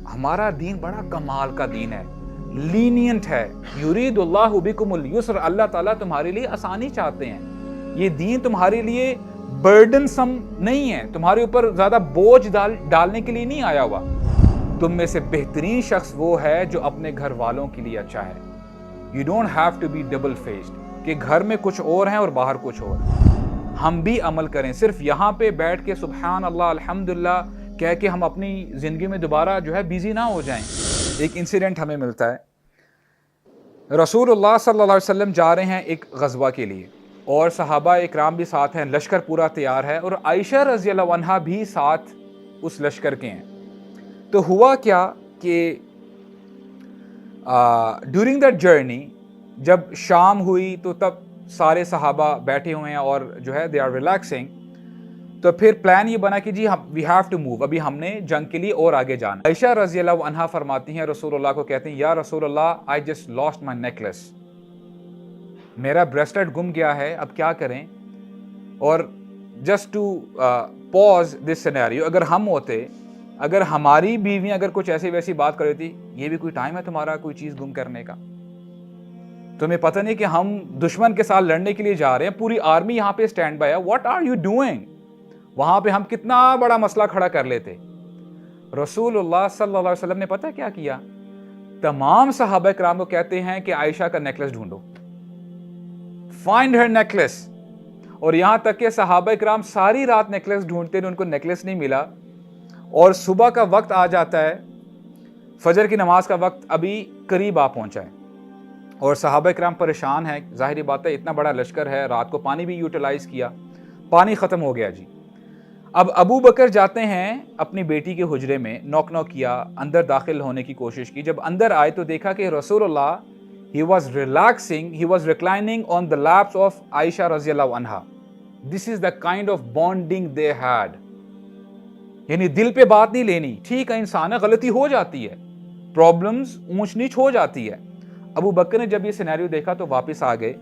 ہمارا دین بڑا کمال کا دین ہے، لینینٹ ہے. یرید اللہ بکم اليسر، اللہ تعالیٰ تمہارے لیے آسانی چاہتے ہیں. یہ دین تمہارے لیے برڈن سم نہیں ہے، تمہارے اوپر زیادہ بوجھ ڈالنے کے لیے نہیں آیا ہوا. تم میں سے بہترین شخص وہ ہے جو اپنے گھر والوں کے لیے اچھا ہے. You don't have to be double faced کہ گھر میں کچھ اور ہیں اور باہر کچھ اور. ہم بھی عمل کریں، صرف یہاں پہ بیٹھ کے سبحان اللہ الحمدللہ کہہ کے ہم اپنی زندگی میں دوبارہ جو ہے بیزی نہ ہو جائیں. ایک انسیڈنٹ ہمیں ملتا ہے، رسول اللہ صلی اللہ علیہ وسلم جا رہے ہیں ایک غزوہ کے لیے اور صحابہ اکرام بھی ساتھ ہیں، لشکر پورا تیار ہے اور عائشہ رضی اللہ عنہا بھی ساتھ اس لشکر کے ہیں. تو ہوا کیا کہ ڈیورنگ دیٹ جرنی جب شام ہوئی تو تب سارے صحابہ بیٹھے ہوئے ہیں اور جو ہے دے آر ریلیکسنگ. تو پھر پلان یہ بنا کہ جی وی ہیو ٹو موو، ابھی ہم نے جنگ کے لیے اور آگے جانا. عائشہ رضی اللہ عنہا فرماتی ہیں رسول اللہ کو کہتے ہیں یا رسول اللہ I just lost my necklace, میرا بریسلیٹ گم گیا ہے، اب کیا کریں. اور just to pause this scenario, اگر ہم ہوتے، اگر ہماری بیویاں اگر کچھ ایسی ویسی بات کر رہی تھی، یہ بھی کوئی ٹائم ہے تمہارا کوئی چیز گم کرنے کا؟ تمہیں پتہ نہیں کہ ہم دشمن کے ساتھ لڑنے کے لیے جا رہے ہیں، پوری آرمی یہاں پہ اسٹینڈ بائی ہے، واٹ آر یو ڈوئنگ؟ وہاں پہ ہم کتنا بڑا مسئلہ کھڑا کر لیتے. رسول اللہ صلی اللہ علیہ وسلم نے پتہ کیا کیا؟ تمام صحابہ کرام کو کہتے ہیں کہ عائشہ کا نیکلس ڈھونڈو، فائنڈ ہر نیکلس. اور یہاں تک کہ صحابہ کرام ساری رات نیکلس ڈھونڈتے ہیں، ان کو نیکلس نہیں ملا. اور صبح کا وقت آ جاتا ہے، فجر کی نماز کا وقت ابھی قریب آ پہنچا ہے اور صحابہ کرام پریشان ہیں. ظاہری بات ہے اتنا بڑا لشکر ہے، رات کو پانی بھی یوٹیلائز کیا، پانی ختم ہو گیا جی. اب ابو بکر جاتے ہیں اپنی بیٹی کے حجرے میں، نوک کیا، اندر داخل ہونے کی کوشش کی. جب اندر آئے تو دیکھا کہ رسول اللہ he was relaxing, he was reclining on the laps of Aisha رضی اللہ عنہا. This is the kind of bonding they had. یعنی دل پہ بات نہیں لینی، ٹھیک ہے انسان ہے، غلطی ہو جاتی ہے، پرابلمز اونچ نیچ ہو جاتی ہے. ابو بکر نے جب یہ سینیریو دیکھا تو واپس آ گئے.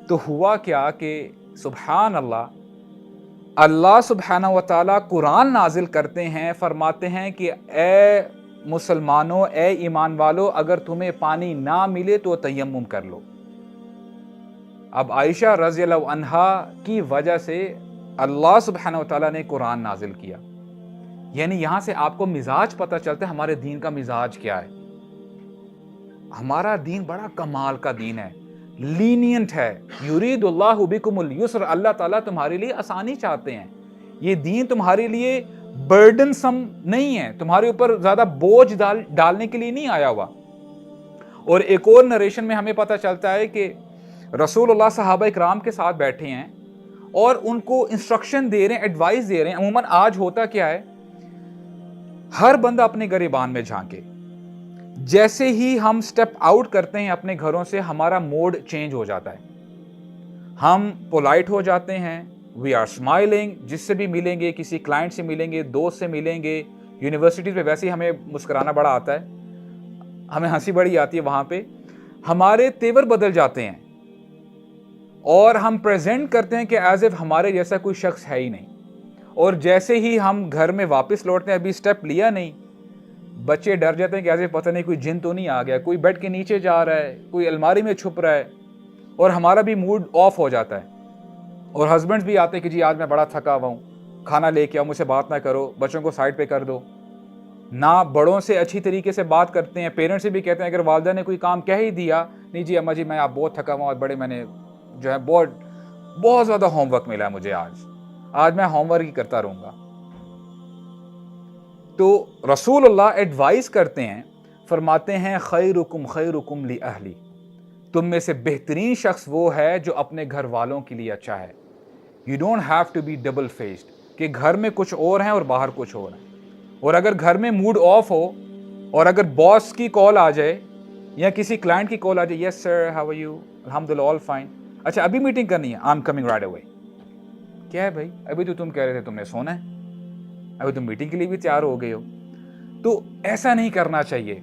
تو ہوا کیا کہ سبحان اللہ، اللہ سبحانہ و تعالیٰ قرآن نازل کرتے ہیں، فرماتے ہیں کہ اے مسلمانوں، اے ایمان والو، اگر تمہیں پانی نہ ملے تو تیمم کر لو. اب عائشہ رضی اللہ عنہا کی وجہ سے اللہ سبحانہ و تعالیٰ نے قرآن نازل کیا. یعنی یہاں سے آپ کو مزاج پتہ چلتا ہے ہمارے دین کا مزاج کیا ہے. ہمارا دین بڑا کمال کا دین ہے، لینینٹ ہے. یرید اللہ بکم اليسر، اللہ تعالیٰ تمہارے لیے آسانی چاہتے ہیں. یہ دین تمہارے لیے برڈن سم نہیں ہے، تمہارے اوپر زیادہ بوجھ ڈالنے کے لیے نہیں آیا ہوا. اور ایک اور نریشن میں ہمیں پتہ چلتا ہے کہ رسول اللہ صحابہ اکرام کے ساتھ بیٹھے ہیں اور ان کو انسٹرکشن دے رہے ہیں، ایڈوائز دے رہے ہیں. عموماً آج ہوتا کیا ہے، ہر بندہ اپنے گریبان میں جھانکے. جیسے ہی ہم سٹیپ آؤٹ کرتے ہیں اپنے گھروں سے، ہمارا موڈ چینج ہو جاتا ہے، ہم پولائٹ ہو جاتے ہیں، وی آر اسمائلنگ. جس سے بھی ملیں گے، کسی کلائنٹ سے ملیں گے، دوست سے ملیں گے، یونیورسٹیز پہ ویسے ہی ہمیں مسکرانا بڑا آتا ہے، ہمیں ہنسی بڑی آتی ہے. وہاں پہ ہمارے تیور بدل جاتے ہیں اور ہم پریزنٹ کرتے ہیں کہ ایز اف ہمارے جیسا کوئی شخص ہے ہی نہیں. اور جیسے ہی ہم گھر میں واپس لوٹتے ہیں، ابھی سٹیپ لیا نہیں، بچے ڈر جاتے ہیں کہ ایسے پتہ نہیں کوئی جن تو نہیں آ گیا، کوئی بیڈ کے نیچے جا رہا ہے، کوئی الماری میں چھپ رہا ہے، اور ہمارا بھی موڈ آف ہو جاتا ہے. اور ہسبینڈز بھی آتے ہیں کہ جی آج میں بڑا تھکا ہوا ہوں، کھانا لے کے آؤ، مجھ سے بات نہ کرو، بچوں کو سائڈ پہ کر دو. نہ بڑوں سے اچھی طریقے سے بات کرتے ہیں. پیرنٹس سے بھی کہتے ہیں اگر والدہ نے کوئی کام کہہ ہی دیا، نہیں جی اماں جی میں آپ بہت تھکا ہوا ہوں اور بڑے میں نے جو ہے بہت زیادہ ہوم ورک ملا ہے مجھے، آج میں ہوم ورک ہی کرتا رہوں گا. تو رسول اللہ ایڈوائز کرتے ہیں، فرماتے ہیں خیرکم خیرکم لأہلی، تم میں سے بہترین شخص وہ ہے جو اپنے گھر والوں کے لیے اچھا ہے. You don't have to be double faced کہ گھر میں کچھ اور ہیں اور باہر کچھ اور ہیں. اور اگر گھر میں موڈ آف ہو اور اگر باس کی کال آ جائے یا کسی کلائنٹ کی کال آ جائے، یس سر ہاؤ آر یو، الحمدللہ آل فائن، اچھا ابھی میٹنگ کرنی ہے، I am coming right away. کیا ہے بھائی، ابھی تو تم کہہ رہے تھے تم نے سونا ہے، ابھی تم میٹنگ کے لیے بھی تیار ہو گئے ہو. تو ایسا نہیں کرنا چاہیے.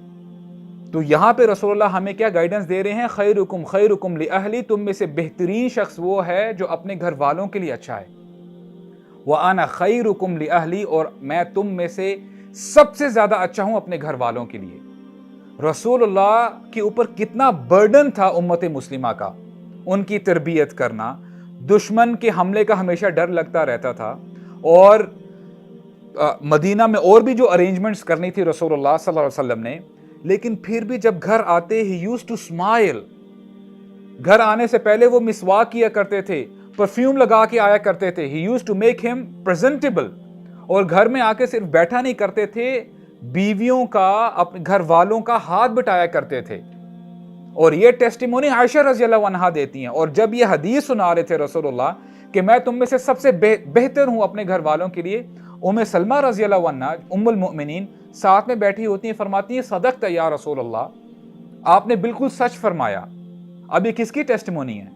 تو یہاں پہ رسول اللہ ہمیں کیا گائیڈنس دے رہے ہیں، خیرکم خیرکم لأہلی، تم میں سے بہترین شخص وہ ہے جو اپنے گھر والوں کے لیے اچھا ہے. وَأَنَا خَيْرُكُمْ لِأَهْلِي، اور میں تم میں سے سب سے زیادہ اچھا ہوں اپنے گھر والوں کے لیے. رسول اللہ کے اوپر کتنا برڈن تھا امت مسلمہ کا, ان کی تربیت کرنا, دشمن کے حملے کا ہمیشہ ڈر لگتا رہتا تھا, اور مدینہ میں اور بھی جو ارینجمنٹس کرنی تھی رسول اللہ صلی اللہ علیہ وسلم نے, لیکن پھر بھی جب گھر آتے ہی یوزڈ ٹو اسمائل. گھر آنے سے پہلے وہ مسواک کیا کرتے تھے, پرفیوم لگا کے آیا کرتے تھے. ہی یوزڈ ٹو میک ہم پریزنٹیبل. اور گھر میں آ کے صرف بیٹھا نہیں کرتے تھے, بیویوں کا, اپنے گھر والوں کا ہاتھ بٹایا کرتے تھے. اور یہ ٹیسٹیمونی عائشہ رضی اللہ عنہا دیتی ہیں. اور جب یہ حدیث سنا رہے تھے رسول اللہ کہ میں تم میں سے سب سے بہتر ہوں اپنے گھر والوں کے لیے, ام سلمہ رضی اللہ عنہا ام المؤمنین ساتھ میں بیٹھی ہوتی ہیں, فرماتی ہیں صدقت یا رسول اللہ, آپ نے بالکل سچ فرمایا. اب یہ کس کی ٹیسٹیمونی ہے؟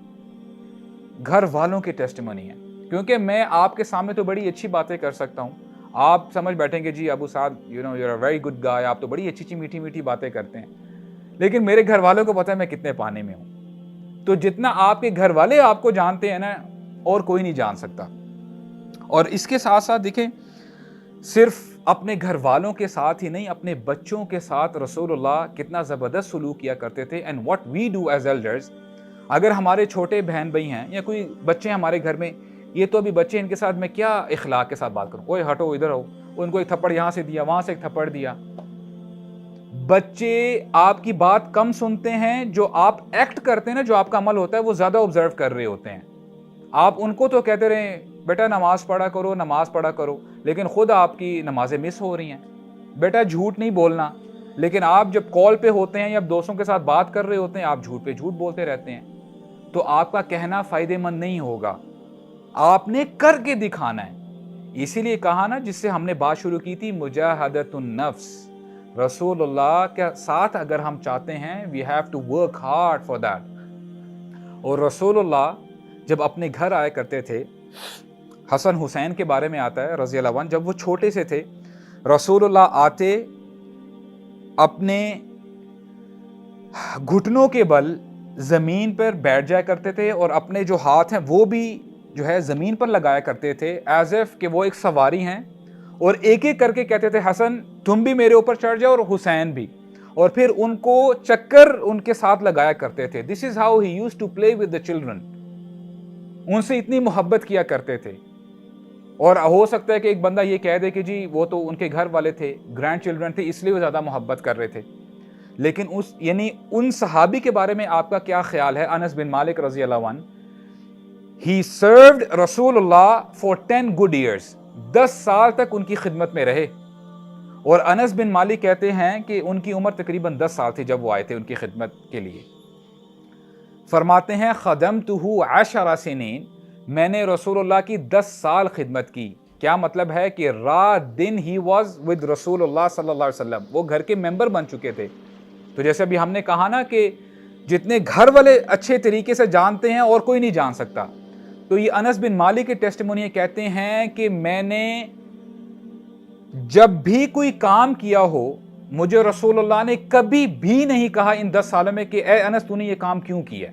گھر والوں کی ٹیسٹیمونی ہے. کیونکہ میں آپ کے سامنے تو بڑی اچھی باتیں کر سکتا ہوں, آپ سمجھ بیٹھیں گے جی Abu Saad you know you are very good guy, آپ تو بڑی اچھی اچھی میٹھی میٹھی باتیں کرتے ہیں, لیکن میرے گھر والوں کو پتہ ہے میں کتنے پانے میں ہوں. تو جتنا آپ کے گھر والے آپ کو جانتے ہیں نا, اور کوئی نہیں جان سکتا. اور اس کے ساتھ ساتھ دیکھیں, صرف اپنے گھر والوں کے ساتھ ہی نہیں, اپنے بچوں کے ساتھ رسول اللہ کتنا زبردست سلوک کیا کرتے تھے. And what we do as elders, اگر ہمارے چھوٹے بہن بھائی ہیں یا کوئی بچے ہمارے گھر میں, یہ تو ابھی بچے, ان کے ساتھ میں کیا اخلاق کے ساتھ بات کروں, اوے ہٹو ادھر ہو, ان کو ایک تھپڑ یہاں سے دیا, وہاں سے ایک تھپڑ دیا. بچے آپ کی بات کم سنتے ہیں, جو آپ ایکٹ کرتے ہیں نا, جو آپ کا عمل ہوتا ہے وہ زیادہ آبزرو کر رہے ہوتے ہیں. آپ ان کو تو کہتے رہے بیٹا نماز پڑھا کرو, نماز پڑھا کرو, لیکن خود آپ کی نمازیں مس ہو رہی ہیں. بیٹا جھوٹ نہیں بولنا, لیکن آپ جب کال پہ ہوتے ہیں یا دوستوں کے ساتھ بات کر رہے ہوتے ہیں, آپ جھوٹ پہ جھوٹ بولتے رہتے ہیں. تو آپ کا کہنا فائدے مند نہیں ہوگا, آپ نے کر کے دکھانا ہے. اسی لیے کہا نا, جس سے ہم نے بات شروع کی تھی, مجاہدۃ النفس. رسول اللہ کے ساتھ اگر ہم چاہتے ہیں, we have to work hard for that. اور رسول اللہ جب اپنے گھر آیا کرتے تھے, حسن حسین کے بارے میں آتا ہے رضی اللہ عنہ, جب وہ چھوٹے سے تھے, رسول اللہ آتے اپنے گھٹنوں کے بل زمین پر بیٹھ جایا کرتے تھے, اور اپنے جو ہاتھ ہیں وہ بھی جو ہے زمین پر لگایا کرتے تھے, ایز ایف کہ وہ ایک سواری ہیں, اور ایک ایک کر کے کہتے تھے حسن تم بھی میرے اوپر چڑھ جاؤ, اور حسین بھی, اور پھر ان کو چکر ان کے ساتھ لگایا کرتے تھے. This is how he used to play with the children. ان سے اتنی محبت کیا کرتے تھے. اور ہو سکتا ہے کہ ایک بندہ یہ کہہ دے کہ جی وہ تو ان کے گھر والے تھے, گرینڈ چلڈرن تھے, اس لیے وہ زیادہ محبت کر رہے تھے. لیکن یعنی ان صحابی کے بارے میں آپ کا کیا خیال ہے؟ انس بن مالک رضی اللہ عنہ, he served رسول اللہ for 10 good years. 10 سال تک ان کی خدمت میں رہے. اور انس بن مالک کہتے ہیں کہ ان کی عمر تقریباً 10 سال تھی جب وہ آئے تھے ان کی خدمت کے لیے. فرماتے ہیں خدمتہ 10 سنین, میں نے رسول اللہ کی 10 سال خدمت کی. کیا مطلب ہے کہ رات دن ہی واز ود رسول اللہ صلی اللہ علیہ وسلم, وہ گھر کے ممبر بن چکے تھے. تو جیسے ابھی ہم نے کہا نا کہ جتنے گھر والے اچھے طریقے سے جانتے ہیں اور کوئی نہیں جان سکتا, تو یہ انس بن مالک کے ٹیسٹیمونی کہتے ہیں کہ میں نے جب بھی کوئی کام کیا ہو, مجھے رسول اللہ نے کبھی بھی نہیں کہا ان 10 سالوں میں کہ اے انس تو نے یہ کام کیوں کیا,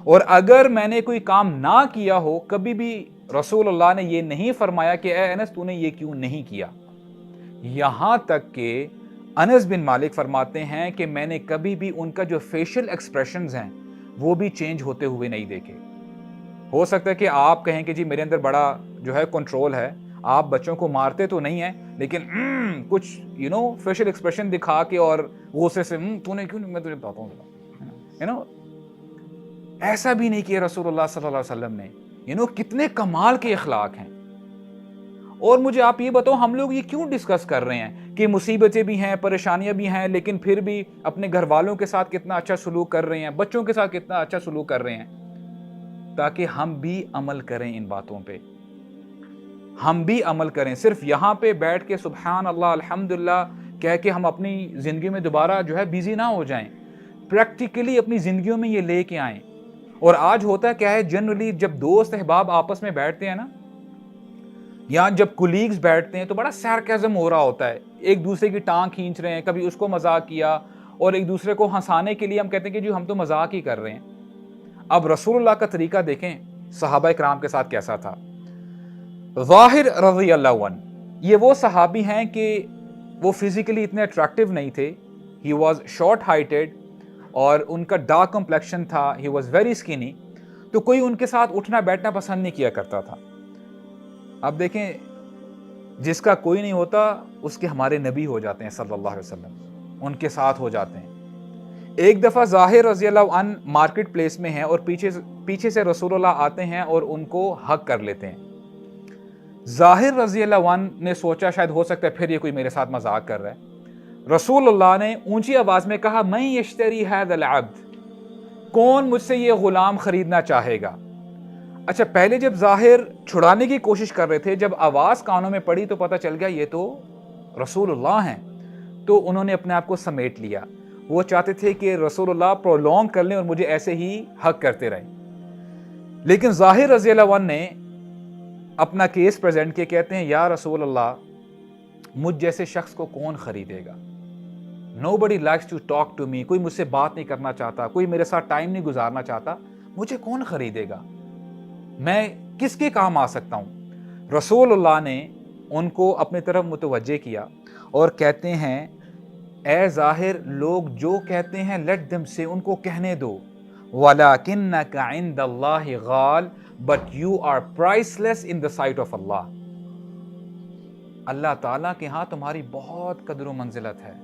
اور اگر میں نے کوئی کام نہ کیا ہو, کبھی بھی رسول اللہ نے یہ نہیں فرمایا کہ اے انس تو نے یہ کیوں نہیں کیا. یہاں تک کہ انس بن مالک فرماتے ہیں کہ میں نے کبھی بھی ان کا جو فیشل ایکسپریشنز ہیں وہ بھی چینج ہوتے ہوئے نہیں دیکھے. ہو سکتا ہے کہ آپ کہیں کہ جی میرے اندر بڑا جو ہے کنٹرول ہے, آپ بچوں کو مارتے تو نہیں ہیں, لیکن کچھ فیشل ایکسپریشن دکھا کے اور غصے سے تو نے کیوں, میں تجھے بتاتا ہوں, ایسا بھی نہیں کیا رسول اللہ صلی اللہ علیہ وسلم نے. کتنے کمال کے اخلاق ہیں. اور مجھے آپ یہ بتاؤ, ہم لوگ یہ کیوں ڈسکس کر رہے ہیں کہ مصیبتیں بھی ہیں, پریشانیاں بھی ہیں, لیکن پھر بھی اپنے گھر والوں کے ساتھ کتنا اچھا سلوک کر رہے ہیں, بچوں کے ساتھ کتنا اچھا سلوک کر رہے ہیں, تاکہ ہم بھی عمل کریں ان باتوں پہ, ہم بھی عمل کریں. صرف یہاں پہ بیٹھ کے سبحان اللہ الحمدللہ کہہ کے ہم اپنی زندگی میں دوبارہ جو ہے بیزی نہ ہو جائیں, پریکٹیکلی اپنی زندگیوں میں یہ لے کے آئیں. اور آج ہوتا کیا ہے, جنرلی جب دوست احباب آپس میں بیٹھتے ہیں نا, یا جب کولیگز بیٹھتے ہیں, تو بڑا سارکیزم ہو رہا ہوتا ہے, ایک دوسرے کی ٹانگ کھینچ رہے ہیں, کبھی اس کو مذاق کیا, اور ایک دوسرے کو ہنسانے کے لیے ہم کہتے ہیں کہ جی ہم تو مذاق ہی کر رہے ہیں. اب رسول اللہ کا طریقہ دیکھیں صحابہ کرام کے ساتھ کیسا تھا. ظاہر رضی اللہ عنہ یہ وہ صحابی ہیں کہ وہ فزیکلی اتنے اٹریکٹیو نہیں تھے. ہی واز شارٹ ہائٹڈ اور ان کا ڈارک کمپلیکشن تھا. He was very skinny. تو کوئی ان کے ساتھ اٹھنا بیٹھنا پسند نہیں کیا کرتا تھا. اب دیکھیں جس کا کوئی نہیں ہوتا اس کے ہمارے نبی ہو جاتے ہیں صلی اللہ علیہ وسلم, ان کے ساتھ ہو جاتے ہیں. ایک دفعہ ظاہر رضی اللہ عنہ مارکیٹ پلیس میں ہیں اور پیچھے سے رسول اللہ آتے ہیں اور ان کو ہگ کر لیتے ہیں. ظاہر رضی اللہ عنہ نے سوچا شاید ہو سکتا ہے پھر یہ کوئی میرے ساتھ مذاق کر رہا ہے. رسول اللہ نے اونچی آواز میں کہا من یشتری ھذا العبد, کون مجھ سے یہ غلام خریدنا چاہے گا. اچھا پہلے جب ظاہر چھڑانے کی کوشش کر رہے تھے, جب آواز کانوں میں پڑی تو پتہ چل گیا یہ تو رسول اللہ ہیں. تو انہوں نے اپنے آپ کو سمیٹ لیا. وہ چاہتے تھے کہ رسول اللہ پرولونگ کر لیں اور مجھے ایسے ہی حق کرتے رہیں. لیکن ظاہر رضی اللہ عنہ نے اپنا کیس پریزنٹ کیا. کہتے ہیں یا رسول اللہ مجھ جیسے شخص کو کون خریدے گا. Nobody likes to talk to me. کوئی مجھ سے بات نہیں کرنا چاہتا, کوئی میرے ساتھ ٹائم نہیں گزارنا چاہتا. مجھے کون خریدے گا, میں کس کے کام آ سکتا ہوں. رسول اللہ نے ان کو اپنی طرف متوجہ کیا اور کہتے ہیں اے ظاہر لوگ جو کہتے ہیں لیٹ دم سے, ان کو کہنے دو. وَلَكِنَّكَ عِنْدَ اللَّهِ غَالٍ but you are priceless in the sight of Allah. اللہ تعالیٰ کے ہاں تمہاری بہت قدر و منزلت ہے.